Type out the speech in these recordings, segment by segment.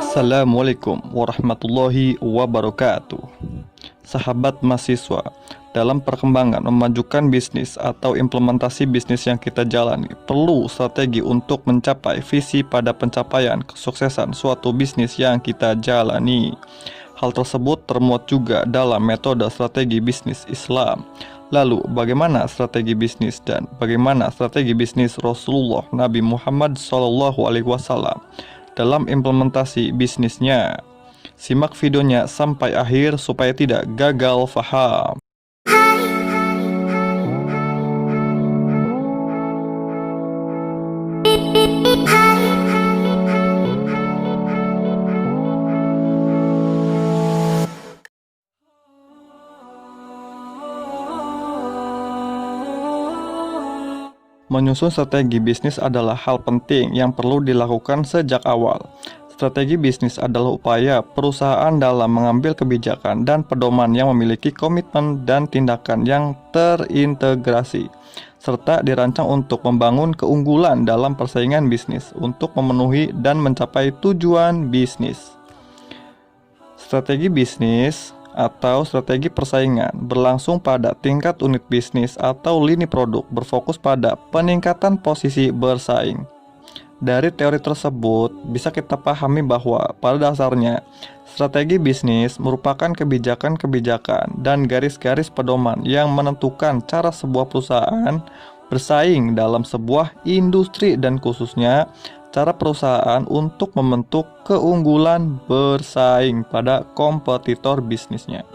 Assalamualaikum warahmatullahi wabarakatuh. Sahabat mahasiswa, dalam perkembangan memajukan bisnis atau implementasi bisnis yang kita jalani, perlu strategi untuk mencapai visi pada pencapaian kesuksesan suatu bisnis yang kita jalani. Hal tersebut termuat juga dalam metode strategi bisnis Islam. Lalu, bagaimana strategi bisnis dan bagaimana strategi bisnis Rasulullah Nabi Muhammad SAW dalam implementasi bisnisnya? Simak videonya sampai akhir supaya tidak gagal faham. Menyusun strategi bisnis adalah hal penting yang perlu dilakukan sejak awal. Strategi bisnis adalah upaya perusahaan dalam mengambil kebijakan dan pedoman yang memiliki komitmen dan tindakan yang terintegrasi, serta dirancang untuk membangun keunggulan dalam persaingan bisnis untuk memenuhi dan mencapai tujuan bisnis. Strategi bisnis atau strategi persaingan berlangsung pada tingkat unit bisnis atau lini produk, berfokus pada peningkatan posisi bersaing. Dari teori tersebut bisa kita pahami bahwa pada dasarnya strategi bisnis merupakan kebijakan-kebijakan dan garis-garis pedoman yang menentukan cara sebuah perusahaan bersaing dalam sebuah industri dan khususnya cara perusahaan untuk membentuk keunggulan bersaing pada kompetitor bisnisnya.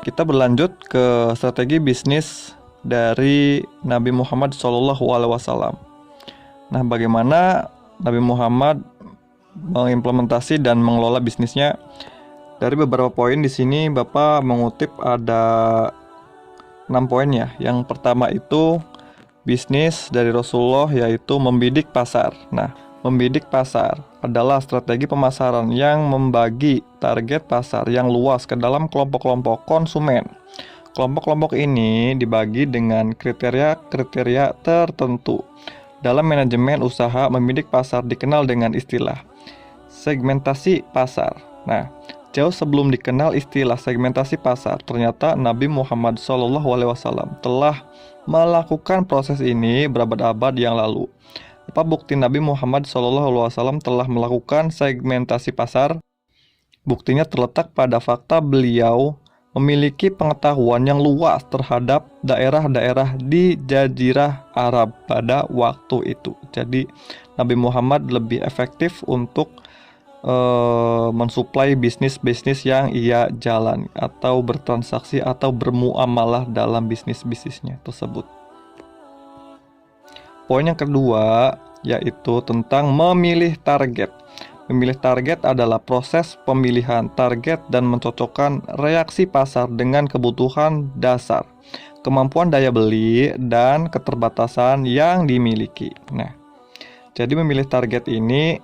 Kita berlanjut ke strategi bisnis dari Nabi Muhammad SAW. Nah, bagaimana Nabi Muhammad mengimplementasi dan mengelola bisnisnya? Dari beberapa poin di sini Bapak mengutip ada 6 poin ya. Yang pertama itu bisnis dari Rasulullah, yaitu membidik pasar. Nah, membidik pasar adalah strategi pemasaran yang membagi target pasar yang luas ke dalam kelompok-kelompok konsumen. Kelompok-kelompok ini dibagi dengan kriteria-kriteria tertentu. Dalam manajemen usaha, membidik pasar dikenal dengan istilah segmentasi pasar. Nah, jauh sebelum dikenal istilah segmentasi pasar, ternyata Nabi Muhammad SAW telah melakukan proses ini berabad-abad yang lalu. Apa bukti Nabi Muhammad SAW telah melakukan segmentasi pasar? Buktinya terletak pada fakta beliau memiliki pengetahuan yang luas terhadap daerah-daerah di Jazirah Arab pada waktu itu. Jadi Nabi Muhammad lebih efektif untuk mensuplai bisnis-bisnis yang ia jalani atau bertransaksi atau bermuamalah dalam bisnis-bisnisnya tersebut. Poin yang kedua yaitu tentang memilih target. Memilih target adalah proses pemilihan target dan mencocokkan reaksi pasar dengan kebutuhan dasar, kemampuan daya beli, dan keterbatasan yang dimiliki. Nah, jadi memilih target ini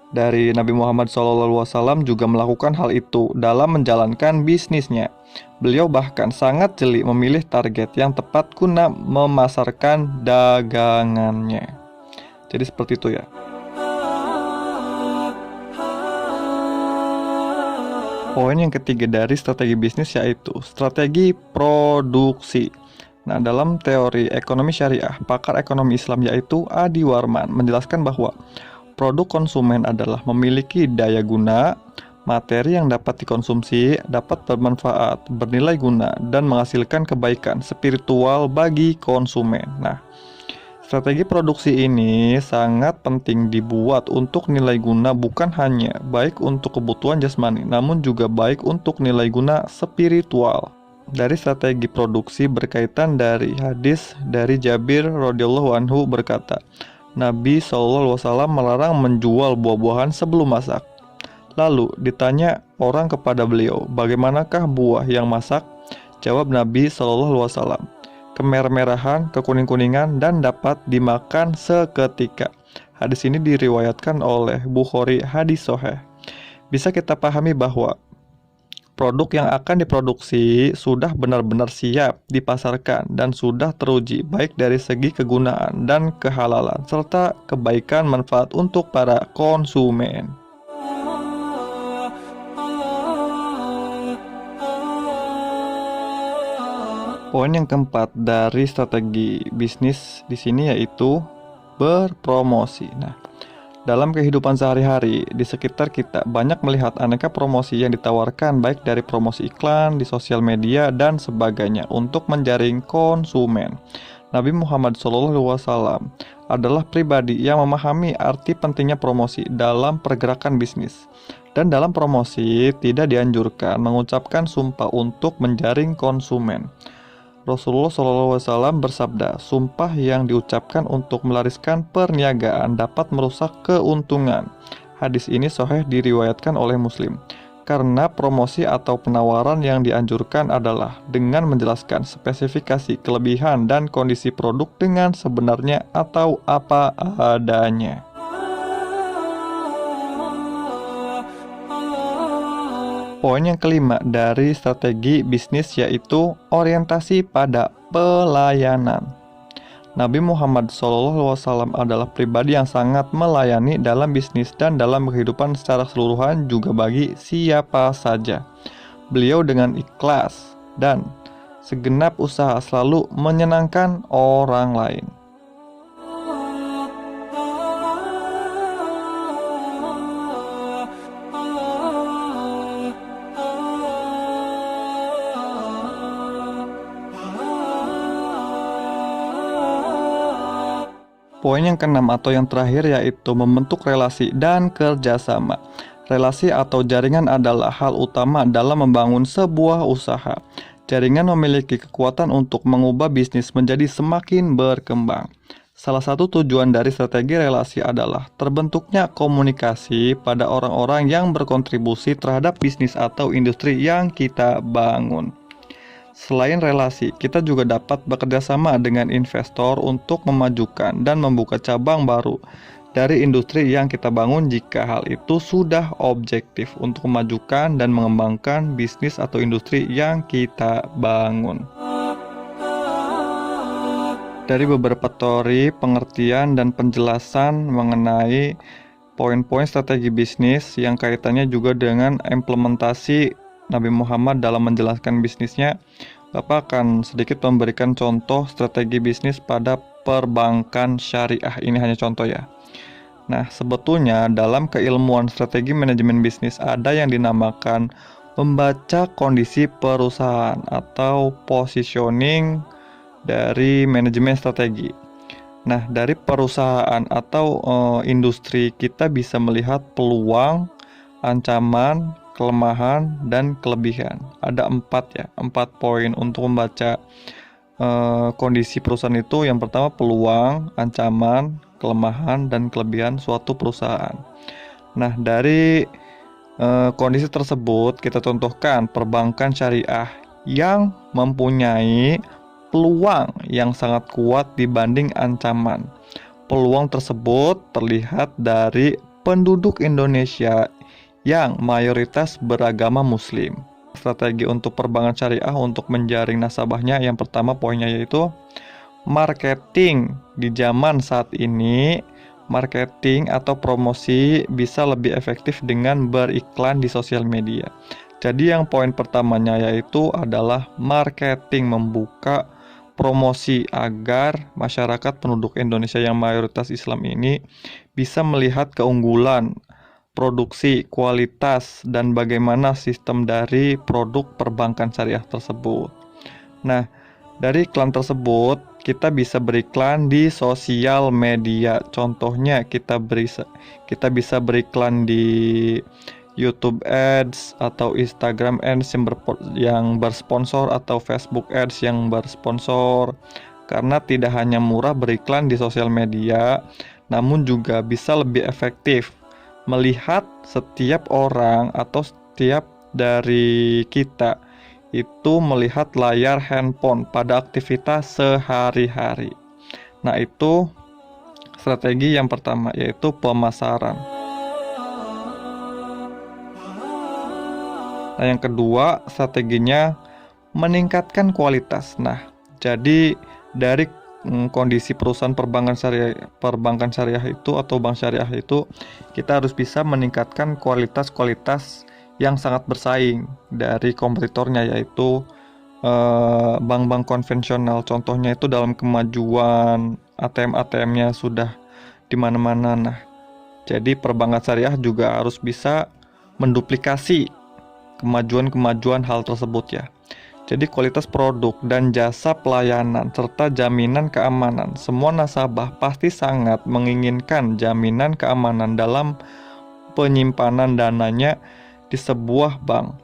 dari Nabi Muhammad SAW juga melakukan hal itu dalam menjalankan bisnisnya. Beliau bahkan sangat jeli memilih target yang tepat guna memasarkan dagangannya. Jadi seperti itu ya. Poin yang ketiga dari strategi bisnis yaitu strategi produksi. Nah, dalam teori ekonomi syariah, pakar ekonomi Islam yaitu Adi Warman menjelaskan bahwa produk konsumen adalah memiliki daya guna, materi yang dapat dikonsumsi, dapat bermanfaat, bernilai guna, dan menghasilkan kebaikan spiritual bagi konsumen. Nah, strategi produksi ini sangat penting dibuat untuk nilai guna bukan hanya baik untuk kebutuhan jasmani, namun juga baik untuk nilai guna spiritual. Dari strategi produksi berkaitan dari hadis dari Jabir radhiyallahu anhu berkata, Nabi SAW melarang menjual buah-buahan sebelum masak. Lalu ditanya orang kepada beliau, bagaimanakah buah yang masak? Jawab Nabi SAW, kemerah-merahan, kekuning-kuningan, dan dapat dimakan seketika. Hadis ini diriwayatkan oleh Bukhari, hadis sahih. Bisa kita pahami bahwa Produk yang akan diproduksi sudah benar-benar siap dipasarkan dan sudah teruji baik dari segi kegunaan dan kehalalan serta kebaikan manfaat untuk para konsumen. Poin yang keempat dari strategi bisnis di sini yaitu berpromosi. Nah, dalam kehidupan sehari-hari di sekitar kita banyak melihat aneka promosi yang ditawarkan baik dari promosi iklan di sosial media dan sebagainya untuk menjaring konsumen. Nabi Muhammad SAW adalah pribadi yang memahami arti pentingnya promosi dalam pergerakan bisnis. Dan dalam promosi tidak dianjurkan mengucapkan sumpah untuk menjaring konsumen. Rasulullah SAW bersabda, sumpah yang diucapkan untuk melariskan perniagaan dapat merusak keuntungan. Hadis ini sahih diriwayatkan oleh Muslim. Karena promosi atau penawaran yang dianjurkan adalah dengan menjelaskan spesifikasi, kelebihan, dan kondisi produk dengan sebenarnya atau apa adanya. Poin yang kelima dari strategi bisnis yaitu orientasi pada pelayanan. Nabi Muhammad SAW adalah pribadi yang sangat melayani dalam bisnis dan dalam kehidupan secara keseluruhan juga bagi siapa saja. Beliau dengan ikhlas dan segenap usaha selalu menyenangkan orang lain. Poin yang keenam atau yang terakhir yaitu membentuk relasi dan kerjasama. Relasi atau jaringan adalah hal utama dalam membangun sebuah usaha. Jaringan memiliki kekuatan untuk mengubah bisnis menjadi semakin berkembang. Salah satu tujuan dari strategi relasi adalah terbentuknya komunikasi pada orang-orang yang berkontribusi terhadap bisnis atau industri yang kita bangun. Selain relasi, kita juga dapat bekerja sama dengan investor untuk memajukan dan membuka cabang baru dari industri yang kita bangun jika hal itu sudah objektif untuk memajukan dan mengembangkan bisnis atau industri yang kita bangun. Dari beberapa teori, pengertian, dan penjelasan mengenai poin-poin strategi bisnis yang kaitannya juga dengan implementasi Nabi Muhammad dalam menjelaskan bisnisnya, Bapak akan sedikit memberikan contoh strategi bisnis pada perbankan syariah. Ini hanya contoh ya. Nah, sebetulnya dalam keilmuan strategi manajemen bisnis ada yang dinamakan membaca kondisi perusahaan atau positioning dari manajemen strategi. Nah, dari perusahaan atau industri kita bisa melihat peluang, ancaman, kelemahan, dan kelebihan. Ada 4 poin untuk membaca kondisi perusahaan itu. Yang pertama peluang, ancaman, kelemahan, dan kelebihan suatu perusahaan. Nah, dari kondisi tersebut kita contohkan perbankan syariah yang mempunyai peluang yang sangat kuat dibanding ancaman. Peluang tersebut terlihat dari penduduk Indonesia yang mayoritas beragama Muslim. Strategi untuk perbankan syariah untuk menjaring nasabahnya, yang pertama poinnya yaitu marketing. Di zaman saat ini, marketing atau promosi bisa lebih efektif dengan beriklan di sosial media. Jadi yang poin pertamanya yaitu adalah marketing, membuka promosi agar masyarakat penduduk Indonesia yang mayoritas Islam ini bisa melihat keunggulan produksi, kualitas, dan bagaimana sistem dari produk perbankan syariah tersebut. Nah, dari iklan tersebut kita bisa beriklan di sosial media. Contohnya kita bisa beriklan di YouTube Ads atau Instagram Ads yang bersponsor atau Facebook Ads yang bersponsor. Karena tidak hanya murah beriklan di sosial media, namun juga bisa lebih efektif melihat setiap orang atau setiap dari kita itu melihat layar handphone pada aktivitas sehari-hari. Nah, itu strategi yang pertama yaitu pemasaran. Nah, yang kedua, strateginya meningkatkan kualitas. Nah, jadi dari kondisi perusahaan perbankan syariah itu atau bank syariah itu, kita harus bisa meningkatkan kualitas yang sangat bersaing dari kompetitornya, yaitu bank-bank konvensional. Contohnya itu dalam kemajuan ATM-ATM-nya sudah di mana-mana. Nah, jadi perbankan syariah juga harus bisa menduplikasi kemajuan-kemajuan hal tersebut ya. Jadi kualitas produk dan jasa pelayanan serta jaminan keamanan. Semua nasabah pasti sangat menginginkan jaminan keamanan dalam penyimpanan dananya di sebuah bank.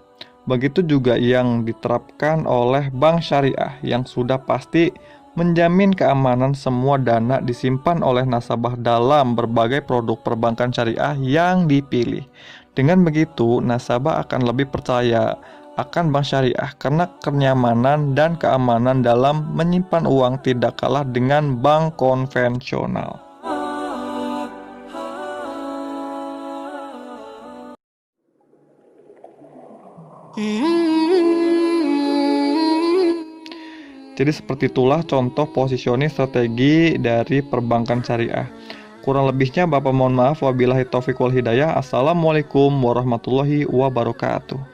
Begitu juga yang diterapkan oleh bank syariah yang sudah pasti menjamin keamanan semua dana disimpan oleh nasabah dalam berbagai produk perbankan syariah yang dipilih. Dengan begitu, nasabah akan lebih percaya akan bank syariah karena kenyamanan dan keamanan dalam menyimpan uang tidak kalah dengan bank konvensional. Jadi seperti itulah contoh positioning strategi dari perbankan syariah. Kurang lebihnya Bapak mohon maaf. Wabillahi taufiq wal hidayah. Assalamualaikum warahmatullahi wabarakatuh.